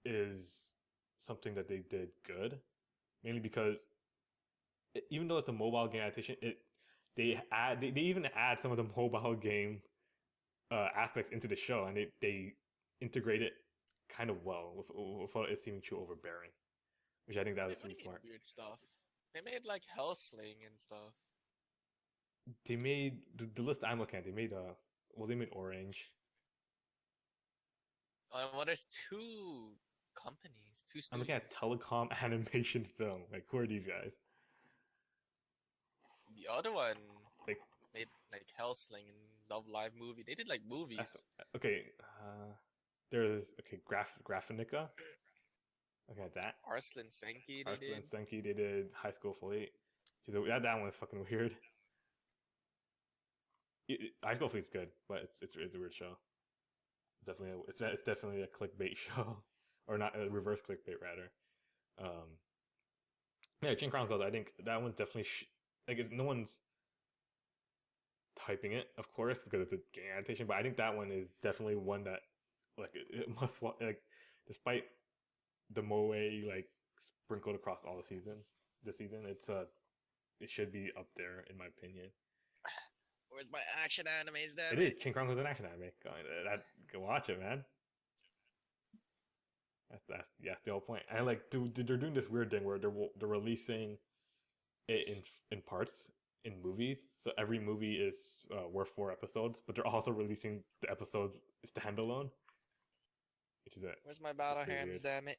is something that they did good, mainly because even though it's a mobile game adaptation, they even add some of the mobile game aspects into the show, and they integrate it kind of well without it seeming too overbearing, which I think that was What do really you mean smart. weird stuff. They made like Hellsling and stuff. They made the list I'm looking at. They made they made Orange. Well, there's two companies, two I'm looking studios. at Telecom Animation Film. Like, who are these guys? The other one Like- made like Hellsling and Love Live movie. They did like movies. Okay, there's Graphinica. Okay, at that. Arslan Senki they Arslan did. Senki, they did High School Fleet. That one's fucking weird. High School Fleet's good, but it's a weird show. It's definitely a clickbait show, or not a reverse clickbait rather. Yeah, Chain Chronicles. I think that one's definitely no one's typing it, of course, because it's a game adaptation. But I think that one is definitely one that it must like despite the moe like sprinkled across all this season, it should be up there in my opinion. Where's my action animes? It Damn is. it! King Kong was an action anime. Go watch it, man. That's the whole point. And like, they're doing this weird thing where they're releasing it in parts in movies. So every movie is worth 4 episodes, but they're also releasing the episodes standalone, which is it. Where's my battle harems? Damn it!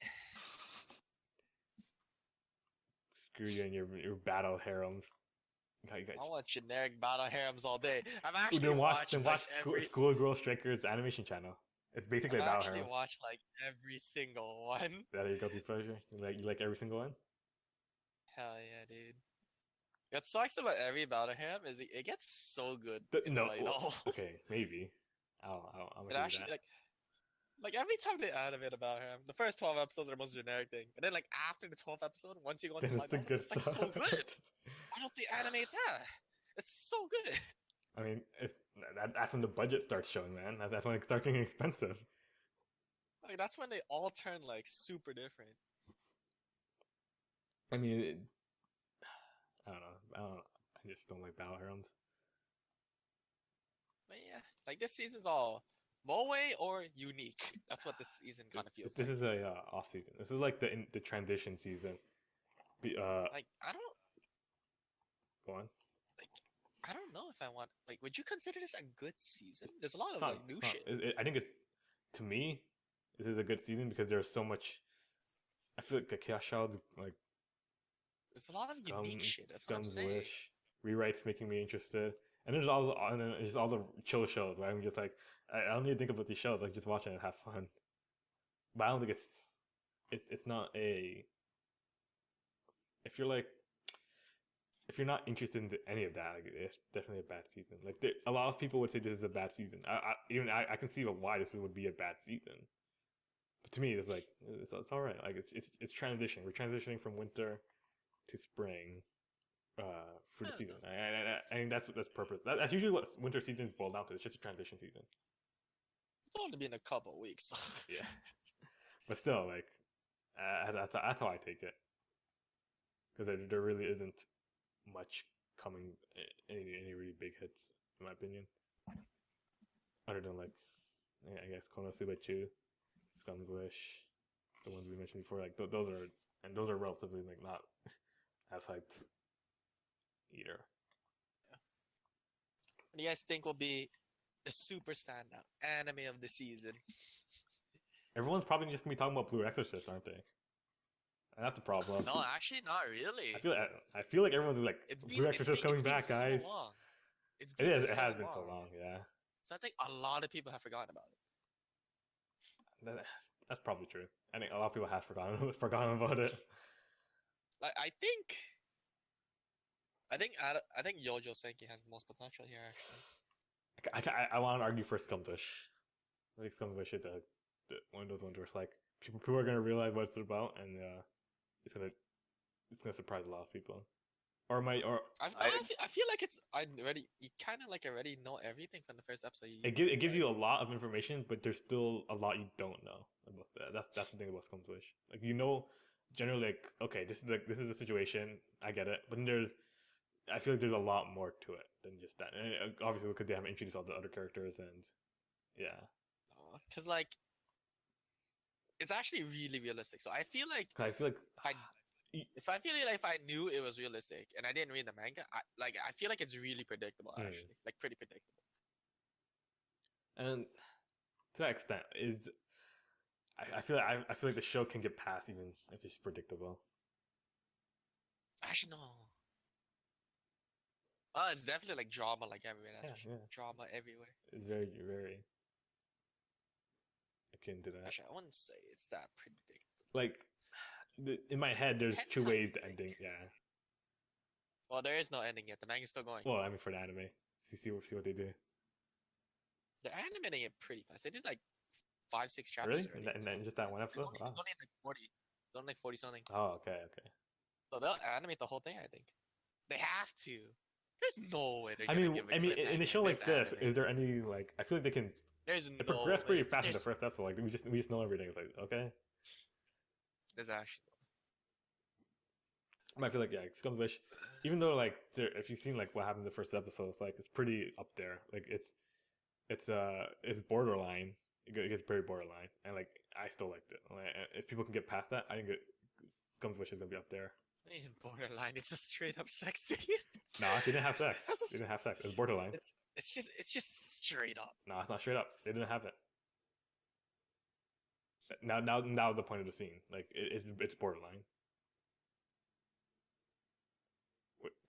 Screw you and your battle harems. I want generic battle harems all day. I've Ooh, actually then watched watch every. Schoolgirl Strikers animation channel. It's basically I've a battle actually harem. watched like every single one. That your guilty pleasure? You like every single one? Hell yeah, dude. What sucks about every battle harem is it gets so good. In No, light novels. okay, maybe. I'm It actually like every time they animate a battle harem, the first 12 episodes are the most generic thing, and then like after the 12th episode, once you go into light novels, it's like so good. Why don't they animate that? It's so good. I mean, that's when the budget starts showing, man. That's when it starts getting expensive. Like that's when they all turn like super different. I mean, I don't know. I just don't like battle harems. But yeah, like this season's all moe or unique. That's what this season kind of feels This like. is a off season. This is like the transition season. Like I don't Go on. like. I don't know if I want like. Would you consider this a good season? There's a lot of It's like new not- shit. I think it's, to me, this is a good season because there's so much. I feel like the Chaos Child's like There's a lot of unique shit. That's what I'm Scum's saying. Wish rewrites making me interested, and there's all the chill shows where I'm just like I don't need to think about these shows. Like just watch it and have fun. But I don't think it's not a. If you're not interested in any of that, like, it's definitely a bad season. Like a lot of people would say this is a bad season. I can see why this would be a bad season. But to me, it's like it's all right. Like it's transition. We're transitioning from winter to spring for the season. I think that's purpose. That's usually what winter seasons boil down to. It's just a transition season. It's only been a couple weeks. Yeah, but still, like that's how I take it. Because there really isn't much coming, any really big hits in my opinion. Other than like, I guess Konosuba, Scum's Wish, the ones we mentioned before. Like those are relatively like not as hyped either. What do you guys think will be the super standout anime of the season? Everyone's probably just gonna be talking about Blue Exorcist, aren't they? And that's the problem. No, actually, not really. I feel like everyone's like Blue Exorcist coming back, so guys. long. It It has been so long, yeah. So I think a lot of people have forgotten about it. That's probably true. I think a lot of people have forgotten about it. Like I think Yojo Senki has the most potential here. Actually, I want to argue for Scumfish. I think Scumfish is one of those ones where it's like people are gonna realize what it's about, and it's gonna surprise a lot of people. I feel like you kind of like already know everything from the first episode. It gives you a lot of information, but there's still a lot you don't know about that. That's the thing about Scum's Wish. Like generally like okay, this is the situation. I get it, but then I feel like there's a lot more to it than just that. And obviously because they haven't introduced all the other characters and yeah. Because like it's actually really realistic. So I feel like if I knew it was realistic and I didn't read the manga, I feel like it's really predictable actually, like pretty predictable. And to that extent, I feel like the show can get past even if it's predictable. Actually, no. It's definitely like drama, like everywhere. That's for sure. Drama everywhere. It's very, very akin to that. Actually, I wouldn't say it's that predictable. Like, in my head, there's two ways to ending. Yeah. Well, there is no ending yet. The manga's still going. Well, I mean, for the anime, see what they do. They're animating it pretty fast. They did like 5-6 chapters. Really? And then just that one episode? It's only like 40. It's only like 40 something. Oh, okay. So they'll animate the whole thing, I think. They have to. There's no way they're I gonna mean, give a in a show like this, is there any like? I feel like they can There's It no progressed pretty way. fast in the first episode. Like we just know everything. It's like okay. There's actually. I feel like Scum's Wish, even though like if you've seen like what happened in the first episode, it's like it's pretty up there. Like it's borderline. It gets very borderline, and like I still liked it. Like, if people can get past that, I think Scum's Wish is gonna be up there. In borderline, it's a straight up sex scene. No, they didn't have sex. They didn't have sex. It's borderline. It's just straight up. No, it's not straight up. They didn't have it. Now the point of the scene. Like it's borderline.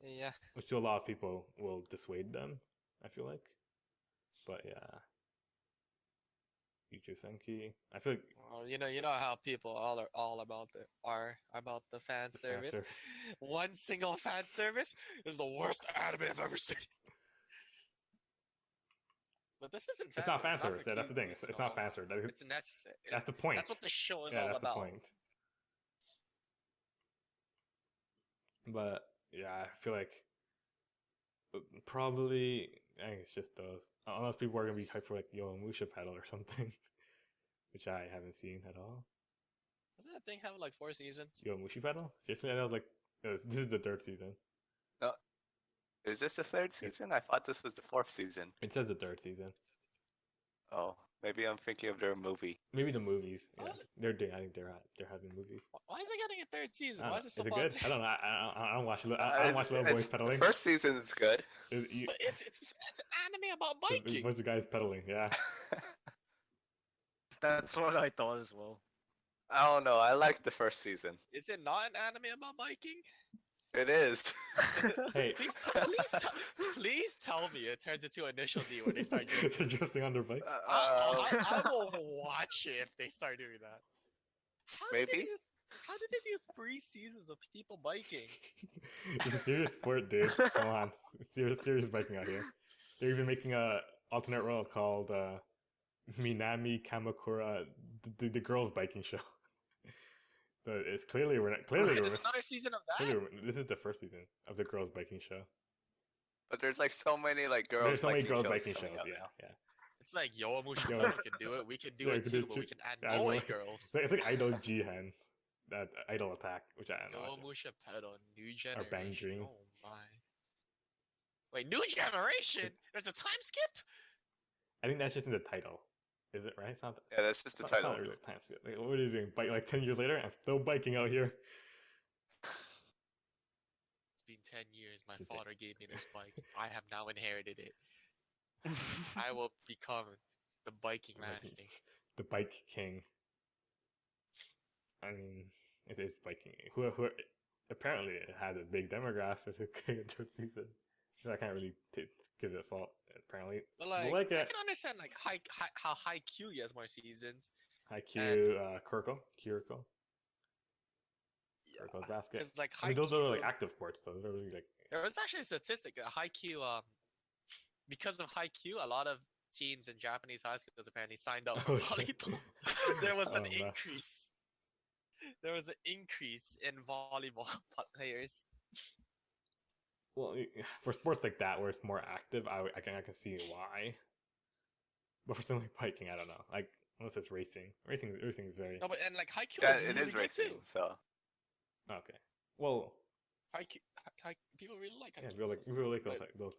Yeah. Which to a lot of people will dissuade them, I feel like. But yeah. Yuju Senki. I feel like Well, you know how people are about the fan service. One single fan service is the worst anime I've ever seen. But this isn't fan it's not service. fan service. Yeah, that's the thing. It's not fan service. It's necessary. That's the point. That's what the show is yeah, all that's about. The point. But yeah, I feel like probably I think it's just those. Unless people are gonna be hyped for like Yowamusha Pedal or something, which I haven't seen at all. Doesn't that thing have like 4 seasons? Yowamushi Pedal? Seriously, I was like, this is the 3rd season. No, is this the 3rd season? I thought this was the 4th season. It says the 3rd season. Oh, maybe I'm thinking of their movie. Maybe the movies. Oh, Yeah. is it? They're doing. I think they're having movies. Why is it getting a 3rd season? Why is it so Is it fun? good? I don't know. I don't watch. I don't watch little boys pedaling. The first season is good. But it's an anime about There's a biking. bunch of guys pedaling. Yeah. That's what I thought as well. I don't know. I like the first season. Is it not an anime about biking? It is. Hey. Please tell me it turns into Initial D when they start doing They're drifting on their bike. I will watch it if they start doing that. Maybe. How did they do 3 seasons of people biking? It's a serious sport, dude. Come on, serious biking out here. They're even making a alternate world called Minami Kamakura, the girls' biking show. So it's clearly There's another season of that. This is the first season of the girls' biking show. But there's like so many like girls. There's so many girls' biking biking shows. out Yeah, now. yeah. It's like Yowamushi Yo. can do it. We can do Yeah, it too, but we can add more girls. It's like Idol Jihen, that Idol Attack, which I don't know. Yowamushi Pedal, New Generation. Bang Dream. Oh my. Wait, New Generation? There's a time skip? I think that's just in the title. Is it right? It's not. Yeah, that's just the it's not title. really time skip. Like, what are you doing? Bike like 10 years later? I'm still biking out here. It's been 10 years. My It's father gave me this bike. I have now inherited it. I will become the biking The biking- master. The Bike King. I mean, it is biking. Who apparently it had a big demographic to the 3rd season. So I can't really give it a fault. Apparently, But Well, like, like I it. can understand like how high Q has more seasons. Haikyuu, Kuroko. Kuroko's basket. Because like I mean, those are like Haikyuu- active sports, though. They're really like. There was actually a statistic that Haikyuu, because of Haikyuu, a lot of teens in Japanese high schools apparently signed up for Oh, shit. volleyball. There was an Oh, no. increase. There was an increase in volleyball players. Well, for sports like that where it's more active, I can see why. But for something like biking, I don't know. Like unless it's racing, racing is very No, but and like Haikyuu Yeah, is it really is good racing. too. So okay. Well, People really like yeah, Haikyuu. people like those But those.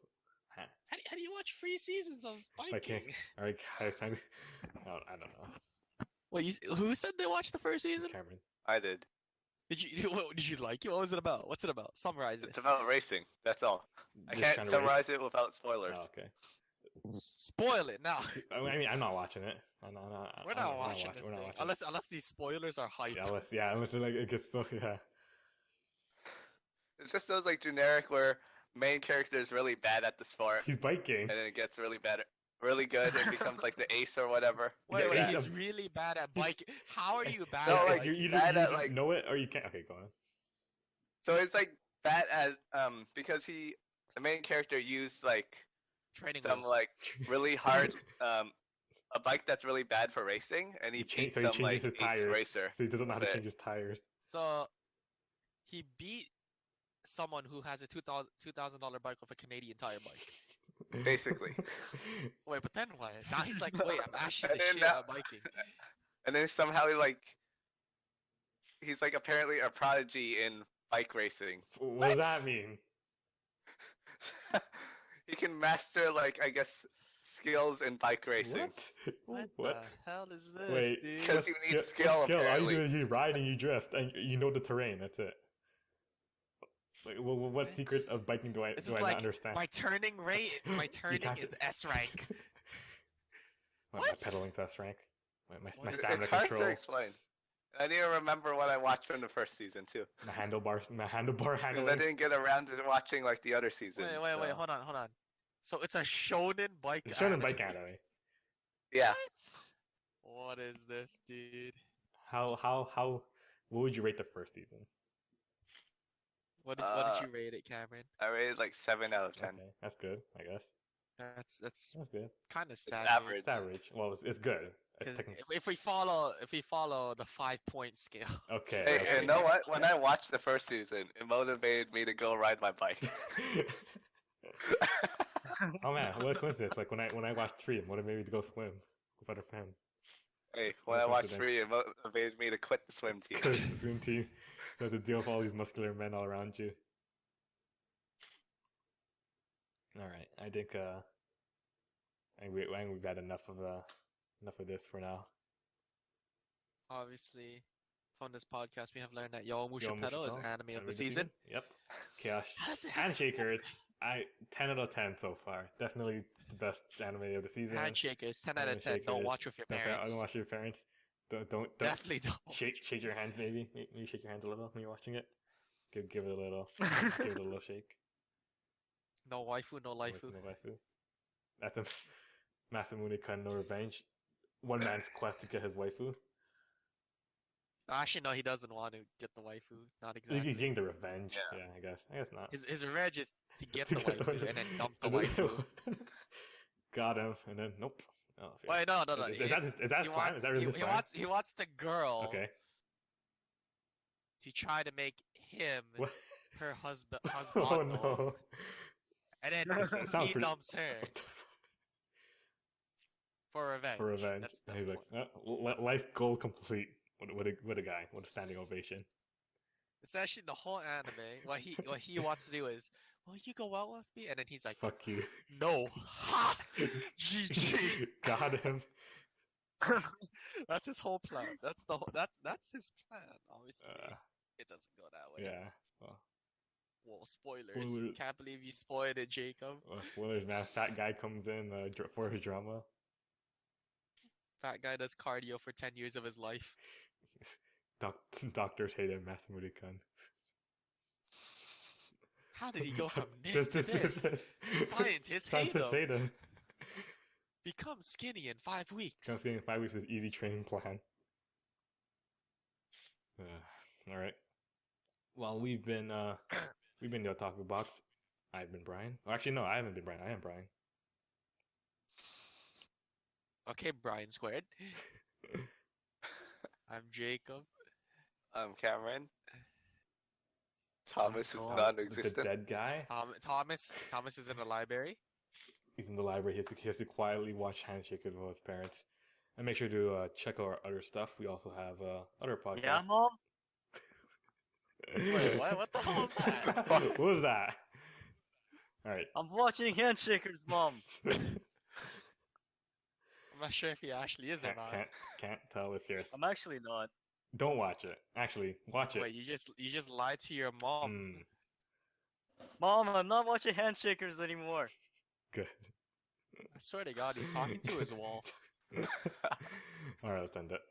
how do you watch 3 seasons of biking? Biking. All right, guys. I don't know. Wait, who said they watched the first season? Cameron. I did. Did you like it? What was it about? What's it about? Summarize It's this. about racing. That's all. I This can't kind of summarize it without spoilers. Oh, okay. Spoil it now. I mean, I'm not watching it. We're not watching this thing unless these spoilers are hype. Unless like it gets so yeah. It's just those like generic where main character is really bad at the sport, He's biking. and then it gets really bad, really good, and becomes like the ace or whatever. Wait, Yeah, he's yeah. really bad at biking. How are you bad No, at like, biking? you bad at, don't like- know it or you can't. Okay, go on. So it's like bad at because the main character used like Training some wheels. like really hard a bike that's really bad for racing, and he beat So he some changes like his ace tires. racer. So he doesn't know how to with it. change his tires. So he beat someone who has a $2,000 bike with a Canadian tire bike. Basically. Wait, but then what? Now he's like, wait, I'm actually And the then shit now- at biking. And then somehow he's like apparently a prodigy in bike racing. What does that mean? He can master like I guess skills in bike racing. What, What? the hell is this, Wait, dude? Because you need what skill, All you apparently. do is you ride and you drift, and you know the terrain. That's it. Like, what secret of biking do I This do is I like not understand? my turning rate. My turning can't- is S rank. My What? pedaling's S rank. My What is- stamina It's hard control. to explain. I need to remember what I watched from the first season too, My handlebar because I handling. didn't get around to watching like the other season. Wait, so- hold on. So it's a shonen bike. It's shown in anime. bike anime. Yeah, What is this, dude? How what would you rate the first season? What did you rate it, Cameron? I rated like 7 out of 10. Okay, that's good, I guess. That's That's good. kind of It's standard. average. It's average. Well, it's good. Because Technically- if we follow the 5-point scale, Okay. Hey, okay. you know what? When I watched the first season, it motivated me to go ride my bike. Oh man, what a coincidence! Like when I watched 3, it motivated me to go swim with other fans. Hey, when What I watched coincidence. 3, it motivated me to quit the swim team. Because the swim team, you have to deal with all these muscular men all around you. All right, I think we've had enough of this for now. obviously, from this podcast, we have learned that Yo Musha Yo, Pedal is Mushito, anime of the season. Yep. Chaos How does it have Handshakers. 10 out of 10 so far. Definitely the best anime of the season. Handshakers? 10 out of 10. Don't Handshakers. watch with your Don't parents. watch with your parents. Don't Definitely don't. shake your hands maybe. Maybe shake your hands a little when you're watching it. Give it a little shake. No waifu, no lifu. No waifu. That's a Masamune-kun no revenge. One man's quest to get his waifu. Actually, no, he doesn't want to get the waifu. Not He's exactly. getting the revenge. Yeah. Yeah, I guess not. His revenge is to get To the get the waifu waifu. and then dump the And then- waifu. Got him, and then nope. Oh, yeah. Wait, no. Is that his plan? Is that really his plan? He wants the girl Okay. to try to make him What? her husband. Oh no. And then It sounds he pretty- dumps her What the for revenge. For revenge. That's And he's the like, point. life goal complete. What a guy. What a standing ovation. It's actually the whole anime. What he wants to do is, will you go out with me? And then he's like, Fuck you. no. Ha! GG. Got him. That's his whole plan. That's his plan. Obviously, it doesn't go that way. Yeah. Well, Whoa, spoilers! Spoiler. Can't believe you spoiled it, Jacob. spoilers, man. Fat guy comes in for his drama. Fat guy does cardio for 10 years of his life. Doctors hate him, Masamune-kun. How did he go from this to this? Scientists hate Scientists him. hate him. Become skinny in 5 weeks. Comes in 5 weeks is easy training plan. All right. Well, we've been the Otaku Box. I've been Brian. Oh, actually, no, I haven't been Brian. I am Brian. Okay, Brian squared. I'm Jacob. I'm Cameron. Thomas is The non-existent. dead guy. Thomas is in the library. He's in the library. He has to quietly watch Handshakers with his parents. And make sure to check out our other stuff. We also have other podcasts. Yeah, mom. Wait, what? What the hell was that? What was that? All right. I'm watching Handshakers, mom. I'm not sure if he actually is or Can't, not. can't tell. It's yours. I'm actually not. Don't watch it. Actually, watch it. Wait, you just lied to your mom. Mm, Mom, I'm not watching Handshakers anymore. good. I swear to God, he's talking to his wall. All right, let's end it.